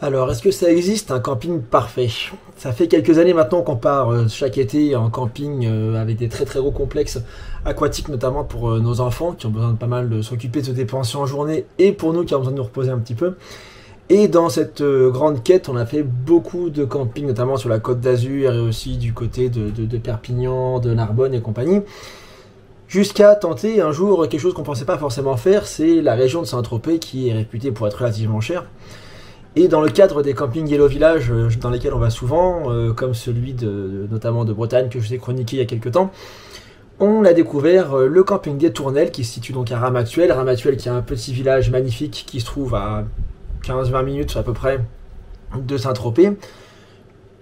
Alors, est-ce que ça existe un camping parfait? Ça fait quelques années maintenant qu'on part chaque été en camping avec des très très gros complexes aquatiques, notamment pour nos enfants qui ont besoin de pas mal de s'occuper de se dépenser en journée et pour nous qui avons besoin de nous reposer un petit peu. Et dans cette grande quête, on a fait beaucoup de camping, notamment sur la Côte d'Azur et aussi du côté de Perpignan, de Narbonne et compagnie. Jusqu'à tenter un jour quelque chose qu'on pensait pas forcément faire, c'est la région de Saint-Tropez qui est réputée pour être relativement chère. Et dans le cadre des campings Yellow Village dans lesquels on va souvent, comme celui notamment de Bretagne que je vous ai chroniqué il y a quelques temps, on a découvert le camping des Tournelles qui se situe donc à Ramatuelle. Ramatuelle qui est un petit village magnifique qui se trouve à 15-20 minutes à peu près de Saint-Tropez,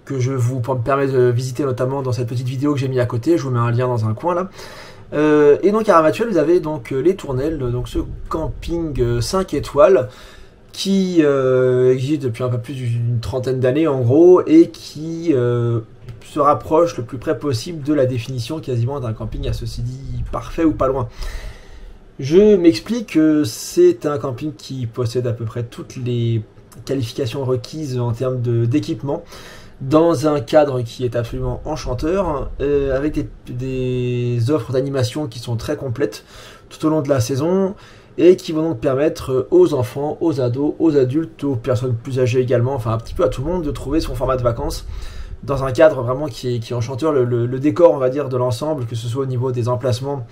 que je vous permets de visiter notamment dans cette petite vidéo que j'ai mis à côté. Je vous mets un lien dans un coin là. Et donc à Ramatuelle vous avez donc les Tournelles, donc ce camping 5 étoiles qui existe depuis un peu plus d'une trentaine d'années en gros et qui se rapproche le plus près possible de la définition quasiment d'un camping, à ceci dit parfait ou pas loin. Je m'explique, c'est un camping qui possède à peu près toutes les qualifications requises en termes d'équipement, dans un cadre qui est absolument enchanteur, avec des offres d'animation qui sont très complètes tout au long de la saison, et qui vont donc permettre aux enfants, aux ados, aux adultes, aux personnes plus âgées également, enfin un petit peu à tout le monde, de trouver son format de vacances dans un cadre vraiment qui est enchanteur. Le décor, on va dire, de l'ensemble, que ce soit au niveau des emplacements,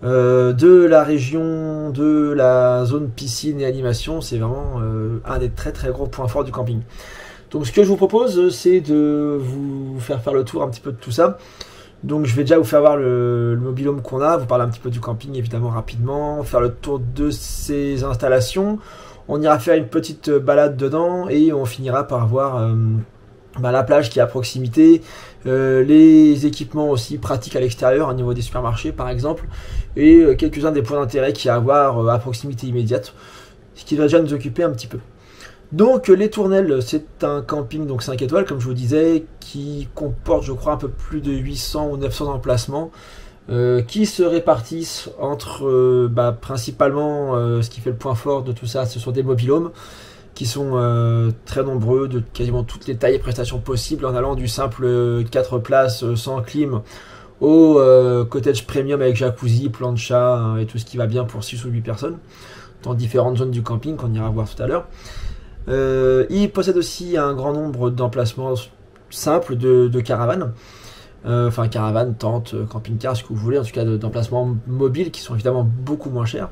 de la région, de la zone piscine et animation, c'est vraiment un des très très gros points forts du camping. Donc ce que je vous propose, c'est de vous faire le tour un petit peu de tout ça. Donc je vais déjà vous faire voir le mobil-home qu'on a, vous parler un petit peu du camping évidemment rapidement, faire le tour de ses installations. On ira faire une petite balade dedans et on finira par voir la plage qui est à proximité, les équipements aussi pratiques à l'extérieur au niveau des supermarchés par exemple, et quelques-uns des points d'intérêt qu'il y a à avoir à proximité immédiate, ce qui va déjà nous occuper un petit peu. Donc les Tournelles, c'est un camping donc 5 étoiles comme je vous disais, qui comporte je crois un peu plus de 800 ou 900 emplacements, qui se répartissent entre principalement ce qui fait le point fort de tout ça, ce sont des mobil-homes qui sont très nombreux, de quasiment toutes les tailles et prestations possibles, en allant du simple 4 places sans clim au cottage premium avec jacuzzi, plancha et tout ce qui va bien pour 6 ou 8 personnes dans différentes zones du camping qu'on ira voir tout à l'heure. Il possède aussi un grand nombre d'emplacements simples de caravanes, enfin caravanes, tentes, camping-cars, ce que vous voulez, en tout cas d'emplacements mobiles qui sont évidemment beaucoup moins chers.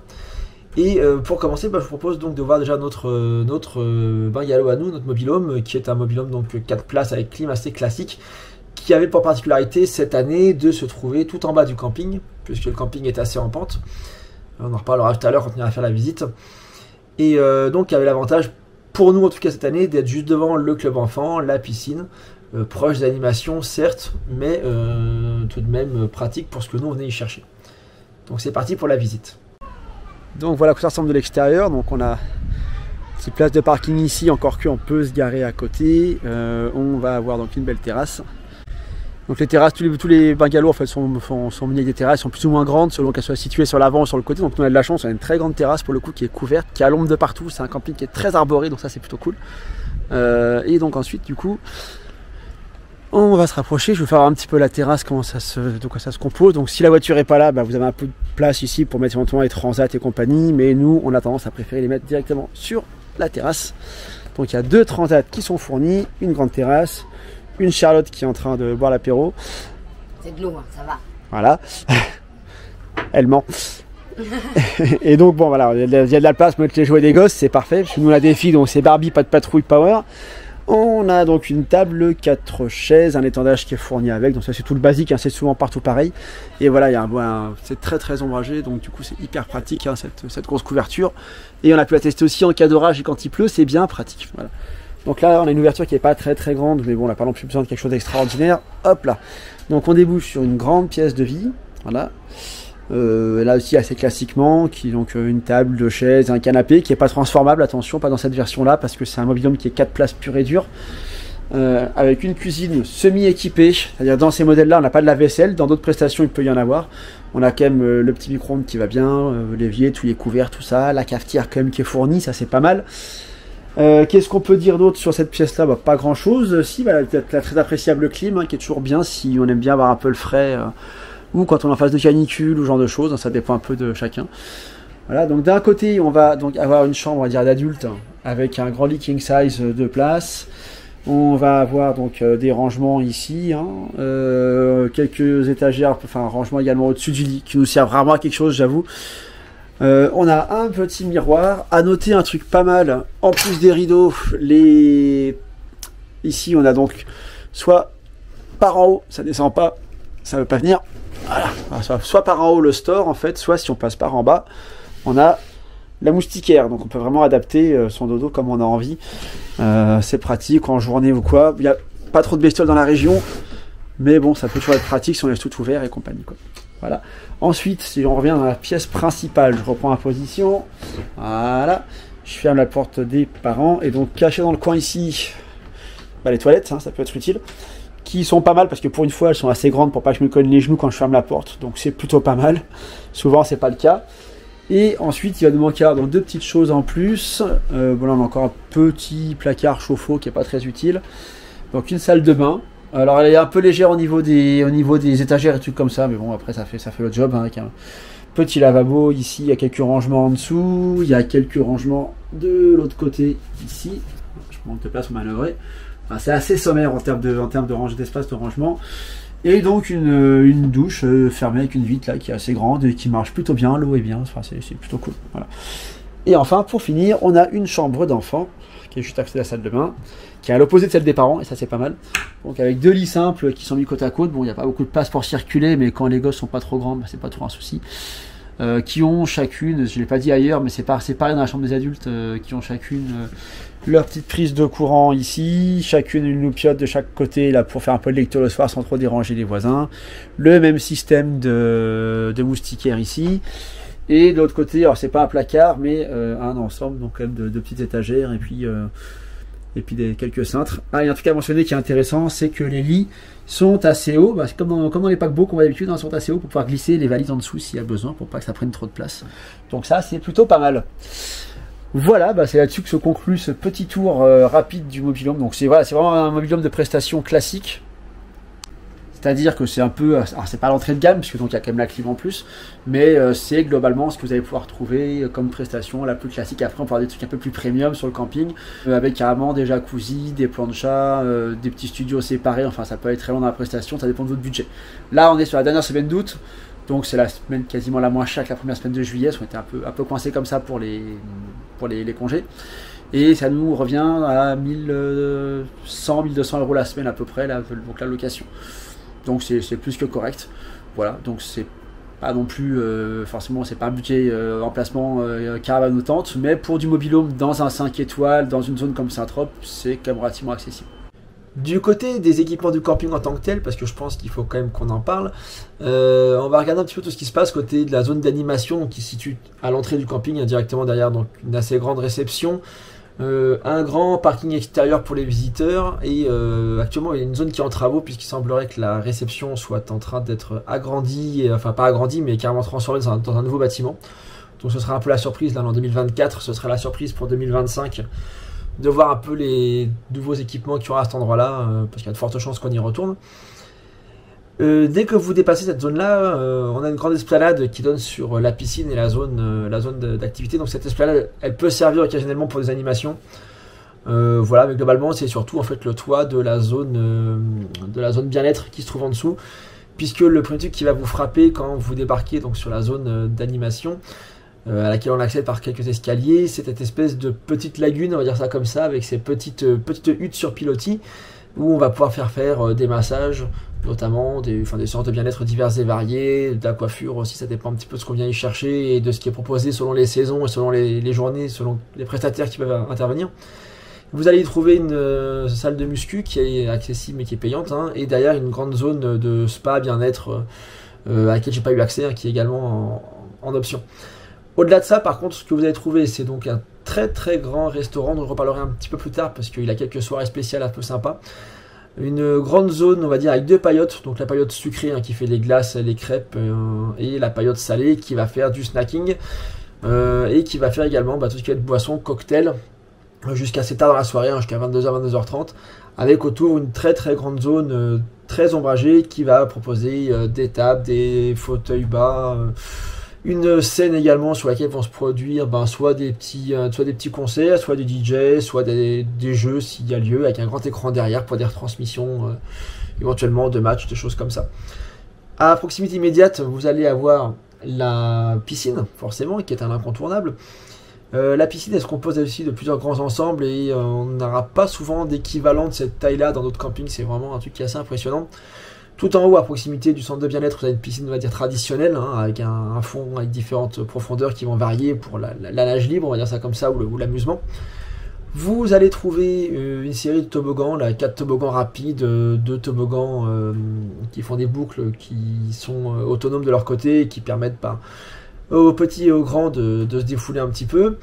Et pour commencer, je vous propose donc de voir déjà notre bungalow à nous, notre mobil-home, qui est un mobil-home donc 4 places avec clim assez classique, qui avait pour particularité cette année de se trouver tout en bas du camping, puisque le camping est assez en pente. On en reparlera tout à l'heure quand on ira faire la visite. Et donc il y avait l'avantage, pour nous en tout cas cette année, d'être juste devant le club enfant, la piscine, proche d'animation certes, mais tout de même pratique pour ce que nous on venait y chercher. Donc c'est parti pour la visite. Donc voilà que ça ressemble de l'extérieur. Donc on a une petite place de parking ici, encore qu'on peut se garer à côté. On va avoir donc une belle terrasse. Donc les terrasses, tous les bungalows en fait sont munis avec des terrasses, sont plus ou moins grandes selon qu'elles soient situées sur l'avant ou sur le côté. Donc nous on a de la chance, on a une très grande terrasse pour le coup qui est couverte, qui a l'ombre de partout. C'est un camping qui est très arboré, donc ça c'est plutôt cool. Et donc ensuite du coup on va se rapprocher, je vais faire un petit peu la terrasse, de quoi ça se compose. Donc si la voiture n'est pas là, vous avez un peu de place ici pour mettre éventuellement les transats et compagnie, mais nous on a tendance à préférer les mettre directement sur la terrasse. Donc il y a 2 transats qui sont fournis, une grande terrasse, une Charlotte qui est en train de boire l'apéro. C'est de l'eau, hein, ça va. Voilà, elle ment. Et donc bon voilà, il y a de la place pour mettre les jouets des gosses, c'est parfait, parce que nous on a des filles, donc c'est Barbie, pas de patrouille, power. On a donc une table, 4 chaises, un étendage qui est fourni avec, donc ça c'est tout le basique, hein, c'est souvent partout pareil. Et voilà, c'est très très ombragé, donc du coup c'est hyper pratique hein, cette grosse couverture. Et on a pu la tester aussi en cas d'orage et quand il pleut, c'est bien pratique. Voilà. Donc là on a une ouverture qui n'est pas très très grande, mais bon on n'a pas non plus besoin de quelque chose d'extraordinaire. Hop là. Donc on débouche sur une grande pièce de vie, voilà. Là aussi assez classiquement, qui est donc une table, 2 chaises, un canapé qui n'est pas transformable, attention, pas dans cette version là parce que c'est un mobil-home qui est 4 places pur et dur, avec une cuisine semi-équipée, c'est-à-dire dans ces modèles là on n'a pas de lave-vaisselle, dans d'autres prestations il peut y en avoir, on a quand même le petit micro-ondes qui va bien, l'évier, tous les couverts, tout ça, la cafetière quand même qui est fournie, ça c'est pas mal. Qu'est-ce qu'on peut dire d'autre sur cette pièce-là? Bah, pas grand-chose. Si, bah, la très appréciable clim, hein, qui est toujours bien si on aime bien avoir un peu le frais, ou quand on est en phase de canicule, ou ce genre de choses, hein, ça dépend un peu de chacun. Voilà, donc d'un côté, on va donc avoir une chambre, on va dire, d'adulte, hein, avec un grand lit king size de place. On va avoir donc des rangements ici, hein, quelques étagères, enfin un rangement également au-dessus du lit, qui nous sert vraiment à quelque chose, j'avoue. On a un petit miroir. À noter un truc pas mal, en plus des rideaux, ici on a donc soit par en haut, ça descend pas, ça veut pas venir. Voilà. Soit par en haut le store en fait, soit si on passe par en bas, on a la moustiquaire. Donc on peut vraiment adapter son dodo comme on a envie. C'est pratique en journée ou quoi. Il n'y a pas trop de bestioles dans la région, mais bon, ça peut toujours être pratique si on laisse tout ouvert et compagnie, quoi. Voilà. Ensuite, si on revient dans la pièce principale, je reprends ma position. Voilà. Je ferme la porte des parents et donc caché dans le coin ici, bah, les toilettes, hein, ça peut être utile. Qui sont pas mal parce que pour une fois elles sont assez grandes pour pas que je me cogne les genoux quand je ferme la porte, donc c'est plutôt pas mal. Souvent c'est pas le cas. Et ensuite il va nous manquer donc deux petites choses en plus. Voilà, on a encore un petit placard chauffe-eau qui est pas très utile. Donc une salle de bain. Alors elle est un peu légère au niveau des étagères et trucs comme ça, mais bon après ça fait le job, hein, avec un petit lavabo ici. Il y a quelques rangements en dessous, il y a quelques rangements de l'autre côté ici. Je manque de place pour manœuvrer. Enfin, c'est assez sommaire en termes de rangée d'espace de rangement. Et donc une douche fermée avec une vitre là qui est assez grande et qui marche plutôt bien, l'eau est bien, enfin, c'est plutôt cool. Voilà. Et enfin pour finir, on a une chambre d'enfant qui est juste à côté de la salle de bain, qui est à l'opposé de celle des parents, et ça c'est pas mal. Donc avec deux lits simples qui sont mis côte à côte, bon il n'y a pas beaucoup de place pour circuler, mais quand les gosses sont pas trop grands, bah, c'est pas trop un souci. Qui ont chacune, je ne l'ai pas dit ailleurs, mais c'est pareil dans la chambre des adultes, qui ont chacune leur petite prise de courant ici, chacune une loupiote de chaque côté là pour faire un peu de lecture le soir sans trop déranger les voisins. Le même système de moustiquaire ici. Et de l'autre côté, alors c'est pas un placard, mais un ensemble donc quand même de petites étagères et puis quelques cintres. Ah, et un truc à mentionner qui est intéressant, c'est que les lits sont assez hauts, bah, comme dans les paquebots qu'on voit d'habitude, ils sont assez hauts pour pouvoir glisser les valises en dessous s'il y a besoin, pour pas que ça prenne trop de place. Donc ça, c'est plutôt pas mal. Voilà, bah, c'est là-dessus que se conclut ce petit tour rapide du mobil-home. Donc c'est vraiment un mobil-home de prestation classique. C'est-à-dire que c'est un peu, alors c'est pas l'entrée de gamme, puisque donc il y a quand même la clim en plus, mais c'est globalement ce que vous allez pouvoir trouver comme prestation la plus classique. Après on peut avoir des trucs un peu plus premium sur le camping, avec carrément des jacuzzi, des planchas, des petits studios séparés, enfin ça peut aller très loin dans la prestation, ça dépend de votre budget. Là on est sur la dernière semaine d'août, donc c'est la semaine quasiment la moins chère que la première semaine de juillet, on était un peu coincés comme ça pour les congés. Et ça nous revient à 1100-1200 € la semaine à peu près, donc la location. Donc c'est plus que correct. Voilà, donc c'est pas non plus forcément c'est pas un budget emplacement caravane ou tente, mais pour du mobil-home dans un 5 étoiles, dans une zone comme Saint-Trope, c'est quand même relativement accessible. Du côté des équipements du camping en tant que tel, parce que je pense qu'il faut quand même qu'on en parle, on va regarder un petit peu tout ce qui se passe côté de la zone d'animation qui se situe à l'entrée du camping, directement derrière donc une assez grande réception. Un grand parking extérieur pour les visiteurs et actuellement il y a une zone qui est en travaux puisqu'il semblerait que la réception soit en train d'être agrandie, enfin pas agrandie mais carrément transformée dans un nouveau bâtiment. Donc ce sera un peu la surprise là en 2024, ce sera la surprise pour 2025 de voir un peu les nouveaux équipements qu'il y aura à cet endroit là parce qu'il y a de fortes chances qu'on y retourne. Dès que vous dépassez cette zone-là, on a une grande esplanade qui donne sur la piscine et la zone d'activité. Donc cette esplanade, elle peut servir occasionnellement pour des animations. Voilà, mais globalement, c'est surtout en fait le toit de la zone bien-être qui se trouve en dessous, puisque le premier truc qui va vous frapper quand vous débarquez donc sur la zone d'animation, à laquelle on accède par quelques escaliers, c'est cette espèce de petite lagune, on va dire ça comme ça, avec ces petites huttes sur pilotis, où on va pouvoir faire des massages, notamment des séances de bien-être diverses et variées, de la coiffure aussi, ça dépend un petit peu de ce qu'on vient y chercher et de ce qui est proposé selon les saisons et selon les journées, selon les prestataires qui peuvent intervenir. Vous allez y trouver une salle de muscu qui est accessible mais qui est payante, hein, et derrière une grande zone de spa bien-être à laquelle j'ai pas eu accès, hein, qui est également en option. Au-delà de ça, par contre, ce que vous allez trouver, c'est donc un très très grand restaurant dont je reparlerai un petit peu plus tard parce qu'il a quelques soirées spéciales un peu sympas. Une grande zone, on va dire, avec deux paillotes, donc la paillote sucrée hein, qui fait les glaces, les crêpes, et la paillote salée qui va faire du snacking, et qui va faire également tout ce qui va être boisson, cocktail, jusqu'à assez tard dans la soirée, hein, jusqu'à 22h, 22h30, avec autour une très très grande zone très ombragée qui va proposer des tables, des fauteuils bas, une scène également sur laquelle vont se produire soit des petits concerts, soit du DJ, soit des jeux s'il y a lieu, avec un grand écran derrière pour des retransmissions éventuellement de matchs, des choses comme ça. À proximité immédiate, vous allez avoir la piscine, forcément, qui est un incontournable. La piscine, elle se compose aussi de plusieurs grands ensembles et on n'aura pas souvent d'équivalent de cette taille-là dans d'autres campings. C'est vraiment un truc qui est assez impressionnant. Tout en haut, à proximité du centre de bien-être, vous avez une piscine, on va dire, traditionnelle, hein, avec un fond avec différentes profondeurs qui vont varier pour la nage libre, on va dire ça comme ça, ou l'amusement. Vous allez trouver une série de toboggans, 4 toboggans rapides, 2 toboggans qui font des boucles qui sont autonomes de leur côté et qui permettent aux petits et aux grands de se défouler un petit peu.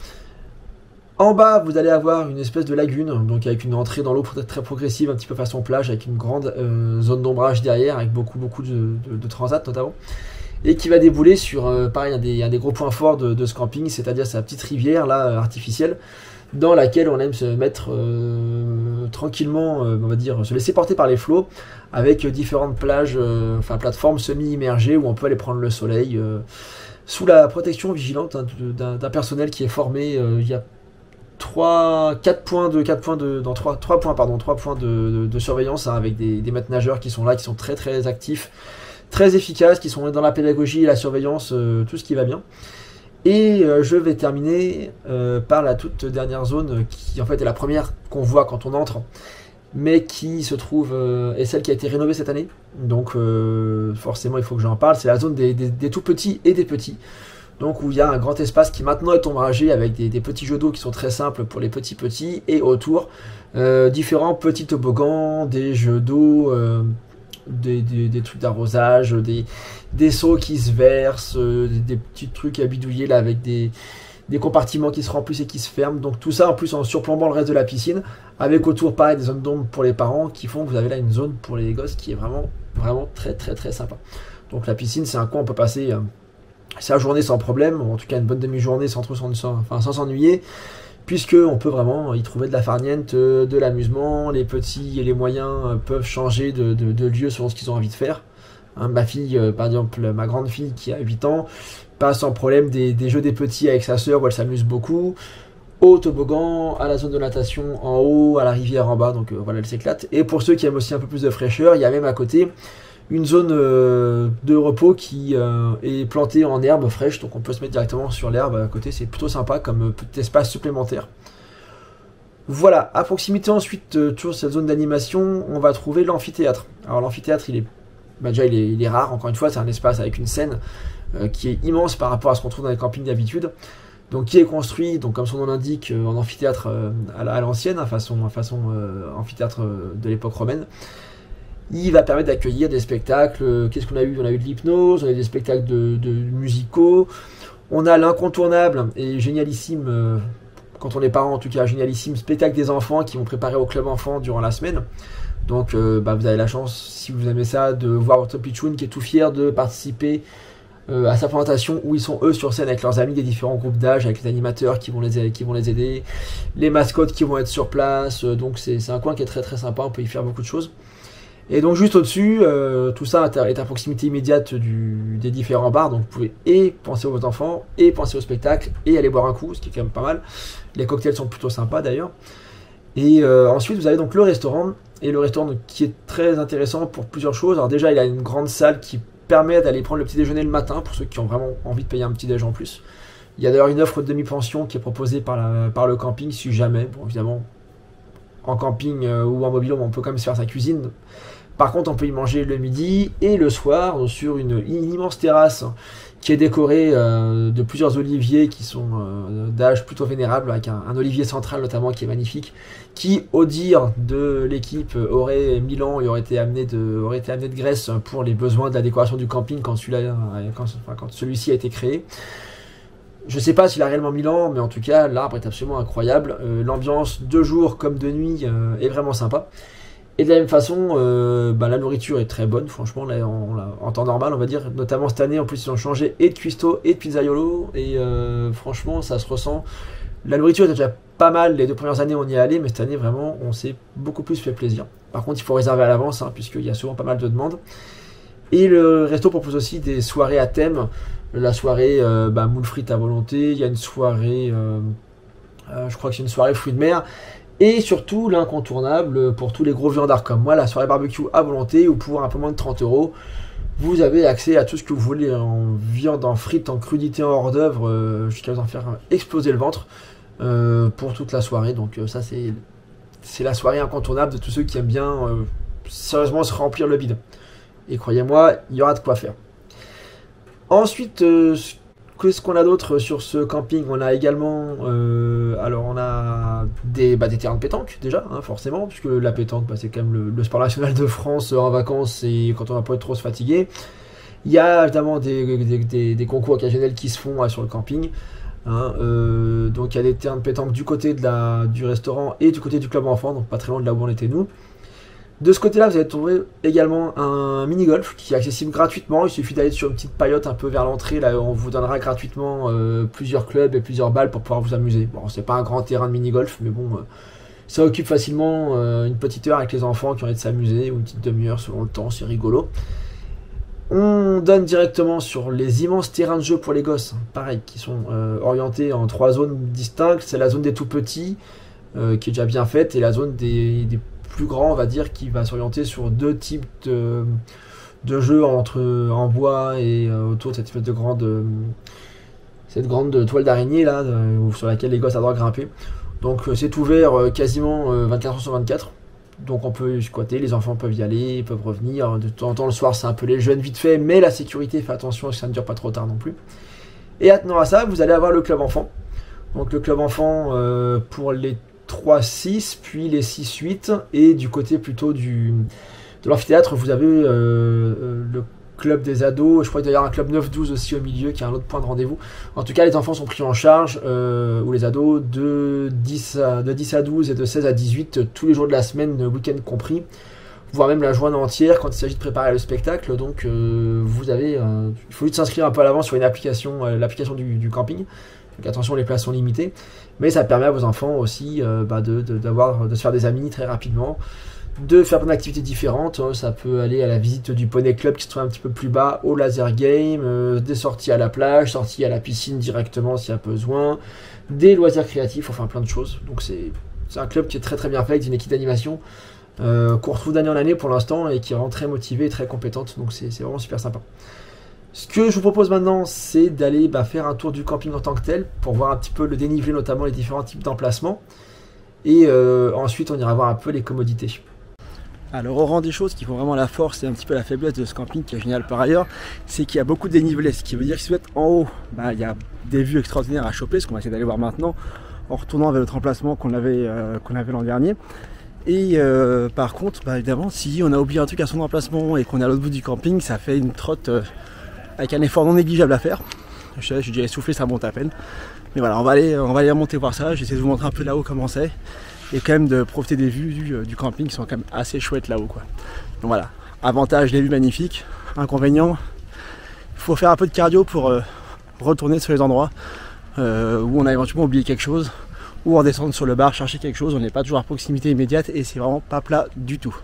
En bas, vous allez avoir une espèce de lagune, donc avec une entrée dans l'eau très progressive, un petit peu façon plage, avec une grande zone d'ombrage derrière, avec beaucoup de transat notamment, et qui va débouler sur, pareil, un des gros points forts de ce camping, c'est-à-dire sa petite rivière là artificielle, dans laquelle on aime se mettre tranquillement, on va dire, se laisser porter par les flots, avec différentes plages, plateformes semi-immergées où on peut aller prendre le soleil, sous la protection vigilante d'un personnel qui est formé. Il y a 3 points de surveillance, hein, avec des maîtres nageurs qui sont là, qui sont très très actifs, très efficaces, qui sont dans la pédagogie et la surveillance, tout ce qui va bien. Et je vais terminer par la toute dernière zone qui en fait est la première qu'on voit quand on entre, mais qui se trouve est celle qui a été rénovée cette année. Donc forcément il faut que j'en parle. C'est la zone des tout petits et des petits. Donc où il y a un grand espace qui maintenant est ombragé avec des petits jeux d'eau qui sont très simples pour les petits et autour différents petits toboggans, des jeux d'eau, des trucs d'arrosage, des seaux qui se versent, des petits trucs à bidouiller là avec des compartiments qui se remplissent et qui se ferment. Donc tout ça en plus en surplombant le reste de la piscine, avec autour pareil des zones d'ombre pour les parents qui font que vous avez là une zone pour les gosses qui est vraiment très très très sympa. Donc la piscine, c'est un coin où on peut passer sa journée sans problème, ou en tout cas une bonne demi-journée sans s'ennuyer, puisque on peut vraiment y trouver de la farniente, de l'amusement. Les petits et les moyens peuvent changer de lieu selon ce qu'ils ont envie de faire. Hein, ma fille, par exemple, ma grande fille qui a 8 ans, passe sans problème des jeux des petits avec sa sœur où elle s'amuse beaucoup, au toboggan, à la zone de natation en haut, à la rivière en bas, donc voilà, elle s'éclate. Et pour ceux qui aiment aussi un peu plus de fraîcheur, il y a même à côté une zone de repos qui est plantée en herbe fraîche, donc on peut se mettre directement sur l'herbe à côté, c'est plutôt sympa comme petit espace supplémentaire. Voilà, à proximité ensuite, toujours cette zone d'animation, on va trouver l'amphithéâtre. Alors l'amphithéâtre, il est rare, encore une fois, c'est un espace avec une scène qui est immense par rapport à ce qu'on trouve dans les campings d'habitude, donc qui est construit, donc comme son nom l'indique, en amphithéâtre à l'ancienne, façon amphithéâtre de l'époque romaine. Il va permettre d'accueillir des spectacles. Qu'est-ce qu'on a eu? On a eu de l'hypnose, on a eu des spectacles de musicaux. On a l'incontournable et génialissime, quand on est parent en tout cas, génialissime spectacle des enfants qui vont préparer au club enfant durant la semaine. Donc vous avez la chance, si vous aimez ça, de voir votre pitchoun qui est tout fier de participer à sa présentation où ils sont eux sur scène avec leurs amis des différents groupes d'âge, avec les animateurs qui vont les aider, les mascottes qui vont être sur place. Donc c'est un coin qui est très très sympa, on peut y faire beaucoup de choses. Et donc juste au-dessus, tout ça est à proximité immédiate des différents bars, donc vous pouvez et penser à vos enfants, et penser au spectacle, et aller boire un coup, ce qui est quand même pas mal. Les cocktails sont plutôt sympas d'ailleurs. Et ensuite vous avez donc le restaurant, et le restaurant donc, qui est très intéressant pour plusieurs choses. Alors déjà il a une grande salle qui permet d'aller prendre le petit déjeuner le matin, pour ceux qui ont vraiment envie de payer un petit déjeuner en plus. Il y a d'ailleurs une offre de demi-pension qui est proposée par le camping, si jamais, bon évidemment, en camping ou en mobil-home on peut quand même se faire sa cuisine. Par contre, on peut y manger le midi et le soir sur une immense terrasse qui est décorée de plusieurs oliviers qui sont d'âge plutôt vénérable, avec un olivier central notamment qui est magnifique, qui, au dire de l'équipe, aurait 1000 ans et aurait été amené de Grèce pour les besoins de la décoration du camping quand celui-ci a été créé. Je ne sais pas s'il a réellement 1000 ans, mais en tout cas, l'arbre est absolument incroyable. L'ambiance de jour comme de nuit est vraiment sympa. Et de la même façon, la nourriture est très bonne, franchement, là, en temps normal, on va dire. Notamment cette année, en plus, ils ont changé et de cuistot et de pizzaiolo. Et franchement, ça se ressent. La nourriture était déjà pas mal, les 2 premières années on y est allé, mais cette année vraiment on s'est beaucoup plus fait plaisir. Par contre il faut réserver à l'avance, hein, puisqu'il y a souvent pas mal de demandes. Et le resto propose aussi des soirées à thème. La soirée moules frites à volonté, il y a une soirée, je crois que c'est une soirée fruits de mer. Et surtout l'incontournable pour tous les gros viandards comme moi, la soirée barbecue à volonté, où pour un peu moins de 30 €, vous avez accès à tout ce que vous voulez en viande, en frites, en crudité, en hors d'œuvre, jusqu'à vous en faire exploser le ventre pour toute la soirée. Donc ça c'est la soirée incontournable de tous ceux qui aiment bien sérieusement se remplir le bide. Et croyez-moi, il y aura de quoi faire. Ensuite, qu'est-ce qu'on a d'autre sur ce camping? On a également, on a des terrains de pétanque déjà, hein, forcément, puisque la pétanque, c'est quand même le sport national de France en vacances et quand on va pas être trop se fatiguer. Il y a évidemment des concours occasionnels qui se font sur le camping. Hein, donc il y a des terrains de pétanque du côté du restaurant et du côté du club enfant, donc pas très loin de là où on était nous. De ce côté-là, vous allez trouver également un mini-golf qui est accessible gratuitement. Il suffit d'aller sur une petite paillote un peu vers l'entrée. Là, on vous donnera gratuitement plusieurs clubs et plusieurs balles pour pouvoir vous amuser. Bon, c'est pas un grand terrain de mini-golf, mais bon, ça occupe facilement une petite heure avec les enfants qui ont envie de s'amuser, ou une petite demi-heure selon le temps, c'est rigolo. On donne directement sur les immenses terrains de jeu pour les gosses, hein, pareil, qui sont orientés en 3 zones distinctes. C'est la zone des tout petits, qui est déjà bien faite, et la zone des plus grand, on va dire, qui va s'orienter sur 2 types de jeux en bois et autour de cette espèce de grande toile d'araignée là, sur laquelle les gosses adorent grimper. Donc c'est ouvert quasiment 24 h sur 24. Donc on peut squatter, les enfants peuvent y aller, ils peuvent revenir. De temps en temps le soir c'est un peu les jeunes vite fait, mais la sécurité, fait attention que ça ne dure pas trop tard non plus. Et attenant à ça, vous allez avoir le club enfant. Donc le club enfant pour les 3-6, puis les 6-8, et du côté plutôt de l'amphithéâtre, vous avez le club des ados. Je crois qu'il y a un club 9-12 aussi au milieu, qui est un autre point de rendez-vous. En tout cas, les enfants sont pris en charge, ou les ados, de 10 à 12 et de 16 à 18, tous les jours de la semaine, le week-end compris, voire même la journée entière quand il s'agit de préparer le spectacle. Donc vous avez, il faut juste s'inscrire un peu à l'avance sur une application, l'application du camping. Donc attention, les places sont limitées, mais ça permet à vos enfants aussi de se faire des amis très rapidement, de faire plein d'activités différentes. Ça peut aller à la visite du Poney Club qui se trouve un petit peu plus bas, au laser game, des sorties à la plage, sorties à la piscine directement s'il y a besoin, des loisirs créatifs, enfin plein de choses. Donc c'est un club qui est très très bien fait, avec une équipe d'animation qu'on retrouve d'année en année pour l'instant et qui rend très motivée et très compétente, donc c'est vraiment super sympa. Ce que je vous propose maintenant, c'est d'aller faire un tour du camping en tant que tel, pour voir un petit peu le dénivelé, notamment les différents types d'emplacements. Et ensuite, on ira voir un peu les commodités. Alors, au rang des choses qui font vraiment la force et un petit peu la faiblesse de ce camping, qui est génial par ailleurs, c'est qu'il y a beaucoup de dénivelé. Ce qui veut dire que si vous êtes en haut, il y a des vues extraordinaires à choper, ce qu'on va essayer d'aller voir maintenant, en retournant vers notre emplacement qu'on avait l'an dernier. Et par contre, évidemment, si on a oublié un truc à son emplacement et qu'on est à l'autre bout du camping, ça fait une trotte avec un effort non négligeable à faire. J'ai déjà essoufflé, ça monte à peine. Mais voilà, on va aller remonter voir ça. J'essaie de vous montrer un peu là-haut comment c'est. Et quand même de profiter des vues du camping qui sont quand même assez chouettes là-haut, quoi. Donc voilà, avantage, les vues magnifiques. Inconvénient, il faut faire un peu de cardio pour retourner sur les endroits où on a éventuellement oublié quelque chose, ou redescendre sur le bar, chercher quelque chose. On n'est pas toujours à proximité immédiate et c'est vraiment pas plat du tout.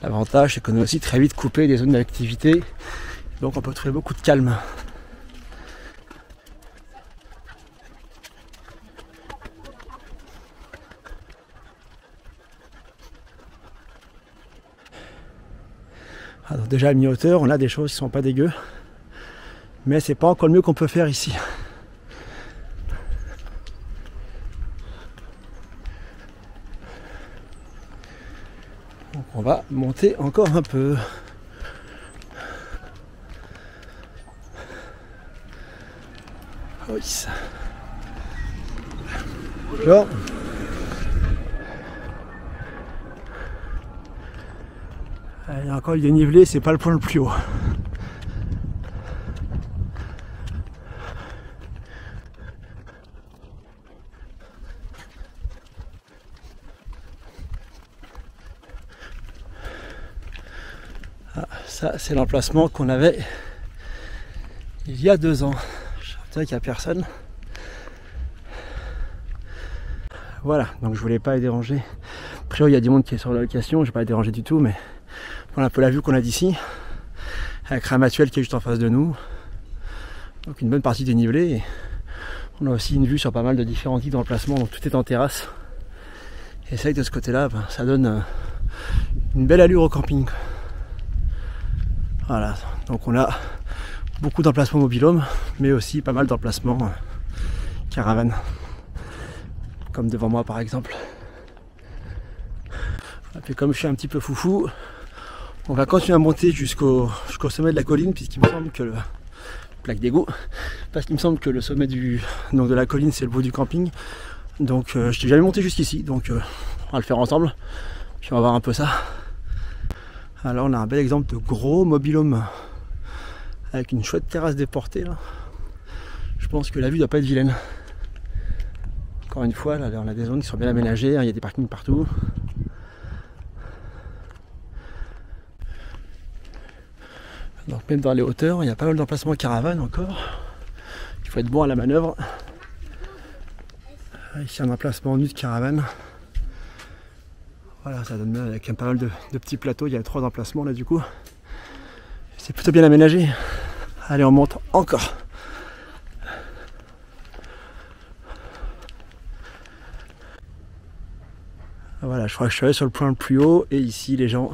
L'avantage, c'est qu'on est aussi très vite coupé des zones d'activité, donc on peut trouver beaucoup de calme. Alors déjà à mi-hauteur, on a des choses qui sont pas dégueu, mais c'est pas encore le mieux qu'on peut faire ici. Donc on va monter encore un peu. Oui. Bonjour. Il y a encore le dénivelé, c'est pas le point le plus haut. Ah, ça, c'est l'emplacement qu'on avait il y a 2 ans. Je sais qu'il n'y a personne. Voilà, donc je voulais pas les déranger. A priori, il y a du monde qui est sur la location, je vais pas les déranger du tout, mais voilà un peu la vue qu'on a d'ici. Avec Ramatuelle qui est juste en face de nous. Donc une bonne partie dénivelée. Et on a aussi une vue sur pas mal de différents types d'emplacements, donc tout est en terrasse. Et c'est vrai que de ce côté-là, ça donne une belle allure au camping. Voilà, donc on a beaucoup d'emplacements mobil-home, mais aussi pas mal d'emplacements caravanes. Comme devant moi par exemple. Et puis comme je suis un petit peu foufou, on va continuer à monter jusqu'au sommet de la colline, puisqu'il me semble que le plaque d'égout, parce qu'il me semble que le sommet de la colline c'est le bout du camping. Donc je n'ai jamais monté jusqu'ici, donc on va le faire ensemble, puis on va voir un peu ça. Alors on a un bel exemple de gros mobil-home avec une chouette terrasse déportée là. Je pense que la vue doit pas être vilaine. Encore une fois, là on a des zones qui sont bien aménagées, hein, il y a des parkings partout. Donc même dans les hauteurs, il y a pas mal d'emplacements caravane encore. Il faut être bon à la manœuvre. Ici un emplacement nu de caravane. Voilà, ça donne avec pas mal de petits plateaux. Il y a 3 emplacements là du coup. C'est plutôt bien aménagé. Allez, on monte encore. Voilà, je crois que je suis allé sur le point le plus haut. Et ici, les gens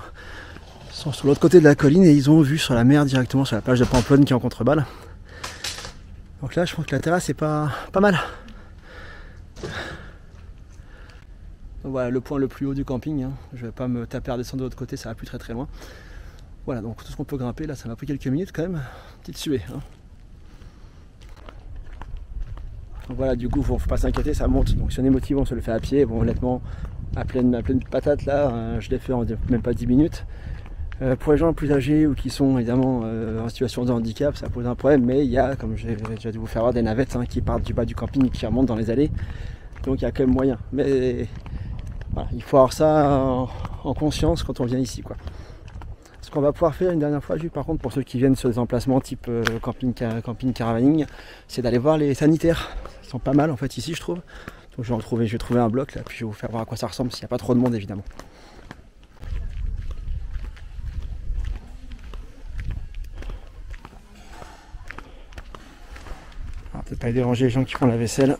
sont sur l'autre côté de la colline et ils ont vu sur la mer directement, sur la plage de Pamplonne qui est en contrebas. Donc là, je pense que la terrasse est pas mal. Donc voilà, le point le plus haut du camping, hein. Je vais pas me taper à descendre de l'autre côté, ça va plus très loin. Voilà, donc tout ce qu'on peut grimper là, ça m'a pris quelques minutes quand même. Petite suée, hein. Donc voilà, du coup, faut pas s'inquiéter, ça monte. Donc si on est motivé, on se le fait à pied. Bon, honnêtement, à pleine patate là, je l'ai fait en même pas 10 minutes. Pour les gens plus âgés ou qui sont évidemment en situation de handicap, ça pose un problème, mais il y a, comme j'ai déjà dû vous faire voir, des navettes qui partent du bas du camping et qui remontent dans les allées. Donc il y a quand même moyen. Mais voilà, il faut avoir ça en conscience quand on vient ici, quoi. Ce qu'on va pouvoir faire une dernière fois, juste par contre pour ceux qui viennent sur des emplacements type camping caravaning, c'est d'aller voir les sanitaires. Ils sont pas mal en fait ici, je trouve. Donc je vais trouver un bloc là, puis je vais vous faire voir à quoi ça ressemble s'il n'y a pas trop de monde évidemment. Alors, peut-être pas déranger les gens qui font la vaisselle.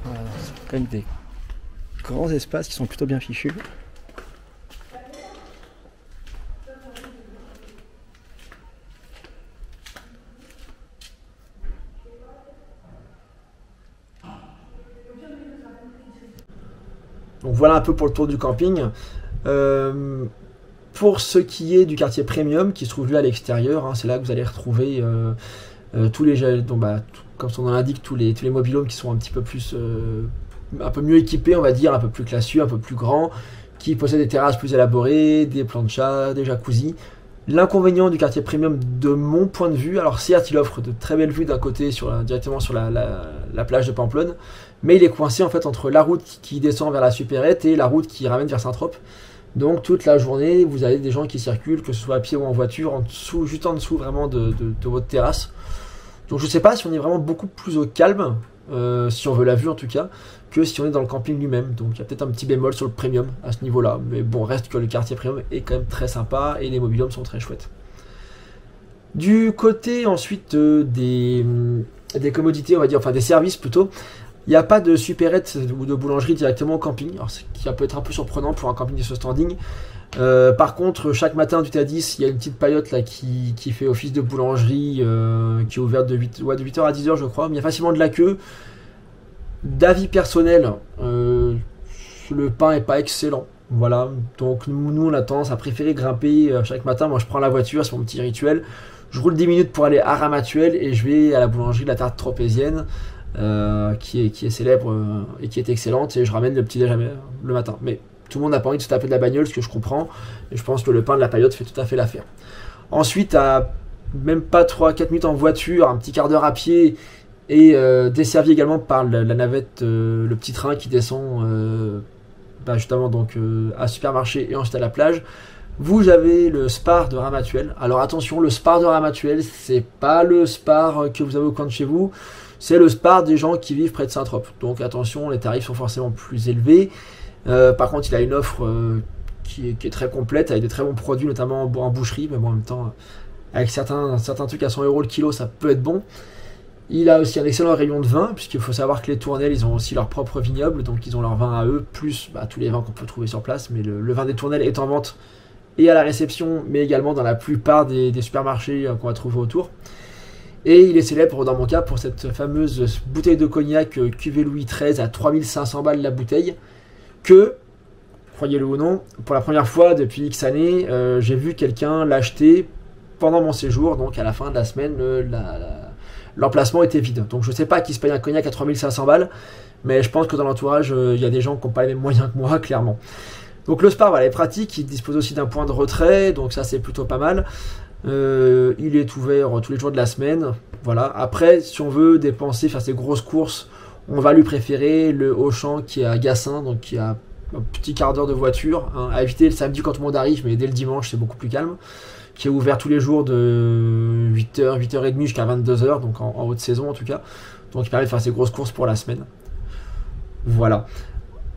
Voilà, c'est quand même des grands espaces qui sont plutôt bien fichus. Donc voilà un peu pour le tour du camping. Pour ce qui est du quartier premium qui se trouve lui à l'extérieur, hein, c'est là que vous allez retrouver tous les comme son nom l'indique, tous les mobil-homes qui sont un petit peu plus un peu mieux équipés, on va dire, un peu plus classieux, un peu plus grands, qui possèdent des terrasses plus élaborées, des planchas, des jacuzzis. L'inconvénient du quartier premium de mon point de vue, alors certes il offre de très belles vues d'un côté directement sur la plage de Pamplonne, mais il est coincé en fait entre la route qui descend vers la supérette et la route qui ramène vers Saint-Trope. Donc toute la journée vous avez des gens qui circulent, que ce soit à pied ou en voiture, en dessous, juste en dessous vraiment de votre terrasse. Donc je sais pas si on est vraiment beaucoup plus au calme, si on veut la vue en tout cas, que si on est dans le camping lui-même. Donc il y a peut-être un petit bémol sur le premium à ce niveau-là. Mais bon, reste que le quartier premium est quand même très sympa et les mobil-homes sont très chouettes. Du côté ensuite des commodités, on va dire, enfin des services plutôt, il n'y a pas de supérette ou de boulangerie directement au camping. Alors ça peut être un peu surprenant pour un camping de ce standing. Par contre, chaque matin du thé à 10, il y a une petite paillote là qui fait office de boulangerie, qui est ouverte de 8h à 10h je crois, mais il y a facilement de la queue. D'avis personnel, le pain est pas excellent, voilà, donc nous on a tendance à préférer grimper chaque matin. Moi je prends la voiture, c'est mon petit rituel, je roule 10 minutes pour aller à Ramatuelle et je vais à la boulangerie de la tarte tropézienne, qui est célèbre et qui est excellente, et je ramène le petit déjeuner le matin. Mais tout le monde n'a pas envie de se taper de la bagnole, ce que je comprends, et je pense que le pain de la paillote fait tout à fait l'affaire. Ensuite, à même pas 3-4 minutes en voiture, un petit quart d'heure à pied, et desservi également par la navette, le petit train qui descend justement donc à supermarché et ensuite à la plage. Vous avez le Spar de Ramatuelle. Alors attention, le Spar de Ramatuelle, c'est pas le Spar que vous avez au coin de chez vous, c'est le Spar des gens qui vivent près de Saint-Trope. Donc attention, les tarifs sont forcément plus élevés. Par contre, il a une offre qui est très complète, avec de très bons produits, notamment en boucherie, mais bon, en même temps, avec certains trucs à 100 € le kilo, ça peut être bon. Il a aussi un excellent rayon de vin, puisqu'il faut savoir que les Tournelles, ils ont aussi leur propre vignoble, donc ils ont leur vin à eux, plus tous les vins qu'on peut trouver sur place, mais le vin des Tournelles est en vente et à la réception, mais également dans la plupart des supermarchés qu'on va trouver autour. Et il est célèbre, dans mon cas, pour cette fameuse bouteille de cognac cuvée Louis XIII à 3500 balles la bouteille, que, croyez-le ou non, pour la première fois depuis X années, j'ai vu quelqu'un l'acheter pendant mon séjour, donc à la fin de la semaine, l'emplacement était vide. Donc je sais pas qui se paye un cognac à 3500 balles, mais je pense que dans l'entourage, il y a des gens qui n'ont pas les mêmes moyens que moi, clairement. Donc le Spar, voilà, est pratique, il dispose aussi d'un point de retrait, donc ça c'est plutôt pas mal. Il est ouvert tous les jours de la semaine. Voilà. Après, si on veut dépenser, faire ses grosses courses, on va lui préférer le Auchan qui est à Gassin, donc qui a un petit quart d'heure de voiture, hein, à éviter le samedi quand tout le monde arrive, mais dès le dimanche c'est beaucoup plus calme, qui est ouvert tous les jours de 8h, 8h30 jusqu'à 22h, donc en haute saison en tout cas. Donc il permet de faire ses grosses courses pour la semaine. Voilà.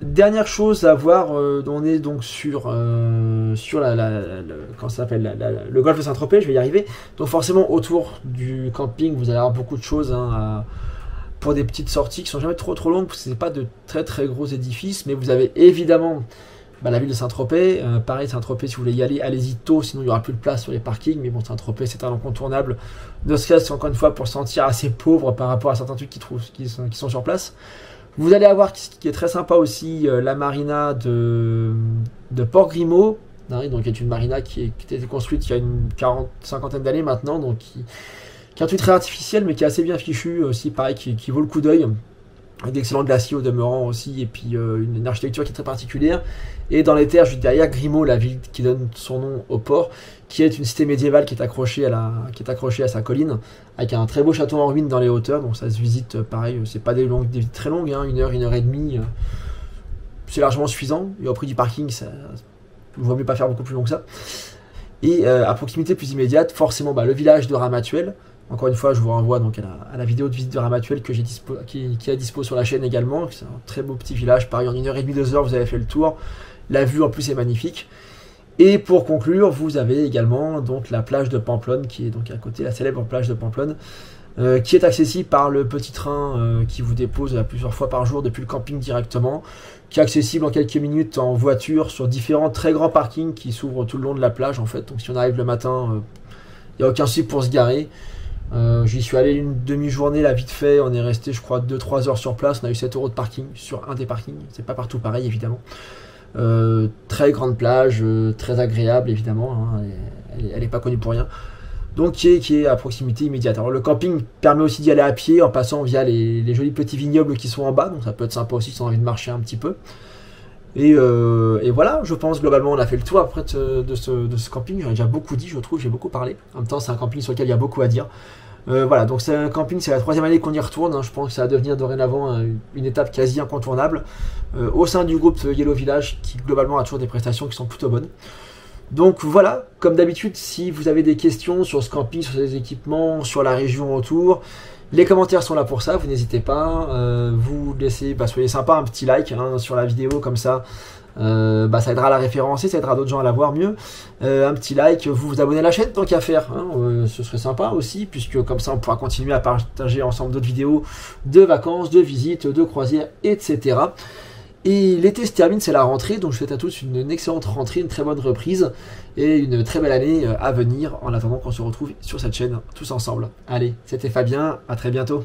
Dernière chose à voir, on est donc sur comment ça s'appelle, le golfe de Saint-Tropez, je vais y arriver. Donc forcément autour du camping, vous allez avoir beaucoup de choses pour des petites sorties qui sont jamais trop longues, parce que c'est pas de très très gros édifices, mais vous avez évidemment la ville de Saint-Tropez. Pareil, Saint-Tropez, si vous voulez y aller, allez-y tôt, sinon il n'y aura plus de place sur les parkings. Mais bon, Saint-Tropez, c'est un incontournable, ne serait-ce encore une fois pour se sentir assez pauvre par rapport à certains trucs qui sont sur place. Vous allez avoir, ce qui est très sympa aussi, la marina de Port-Grimaud, donc qui est une marina qui a été construite il y a une cinquantaine d'années maintenant, donc qui est un truc très artificiel mais qui est assez bien fichu aussi, pareil, qui vaut le coup d'œil, avec d'excellents glaciers au demeurant aussi, et puis une architecture qui est très particulière. Et dans les terres, juste derrière Grimaud, la ville qui donne son nom au port, qui est une cité médiévale qui est accrochée à sa colline, avec un très beau château en ruine dans les hauteurs, donc ça se visite pareil, c'est pas des visites très longues, hein, 1 heure, 1 heure et demie, c'est largement suffisant, et au prix du parking, ça vaut mieux pas faire beaucoup plus long que ça. Et à proximité plus immédiate, forcément le village de Ramatuelle. Encore une fois, je vous renvoie donc à la vidéo de visite de Ramatuelle que qui est à dispo sur la chaîne également. C'est un très beau petit village, pareil, en 1h30, 2 heures, vous avez fait le tour. La vue en plus est magnifique. Et pour conclure, vous avez également donc la plage de Pamplonne, qui est donc à côté, la célèbre plage de Pamplonne, qui est accessible par le petit train qui vous dépose plusieurs fois par jour depuis le camping directement, qui est accessible en quelques minutes en voiture sur différents très grands parkings qui s'ouvrent tout le long de la plage en fait. Donc si on arrive le matin, il n'y a aucun souci pour se garer. J'y suis allé une demi-journée là vite fait, on est resté je crois 2-3 heures sur place, on a eu 7 € de parking sur un des parkings, c'est pas partout pareil évidemment. Très grande plage, très agréable évidemment, hein, elle est pas connue pour rien, donc qui est à proximité immédiate. Alors le camping permet aussi d'y aller à pied en passant via les jolis petits vignobles qui sont en bas, donc ça peut être sympa aussi si on a envie de marcher un petit peu. Et voilà, je pense globalement on a fait le tour après de ce camping. J'en ai déjà beaucoup dit, je trouve, j'ai beaucoup parlé. En même temps c'est un camping sur lequel il y a beaucoup à dire. Voilà, donc c'est un camping, c'est la 3e année qu'on y retourne, hein. Je pense que ça va devenir dorénavant une étape quasi incontournable au sein du groupe Yellow Village, qui globalement a toujours des prestations qui sont plutôt bonnes. Donc voilà, comme d'habitude, si vous avez des questions sur ce camping, sur ses équipements, sur la région autour, les commentaires sont là pour ça, vous n'hésitez pas, vous laissez, soyez sympa, un petit like hein, sur la vidéo, comme ça, ça aidera à la référencer, ça aidera d'autres gens à la voir mieux. Un petit like, vous vous abonnez à la chaîne tant qu'à faire, hein, ce serait sympa aussi, puisque comme ça on pourra continuer à partager ensemble d'autres vidéos de vacances, de visites, de croisières, etc. Et l'été se termine, c'est la rentrée, donc je souhaite à tous une excellente rentrée, une très bonne reprise et une très belle année à venir, en attendant qu'on se retrouve sur cette chaîne tous ensemble. Allez, c'était Fabien, à très bientôt.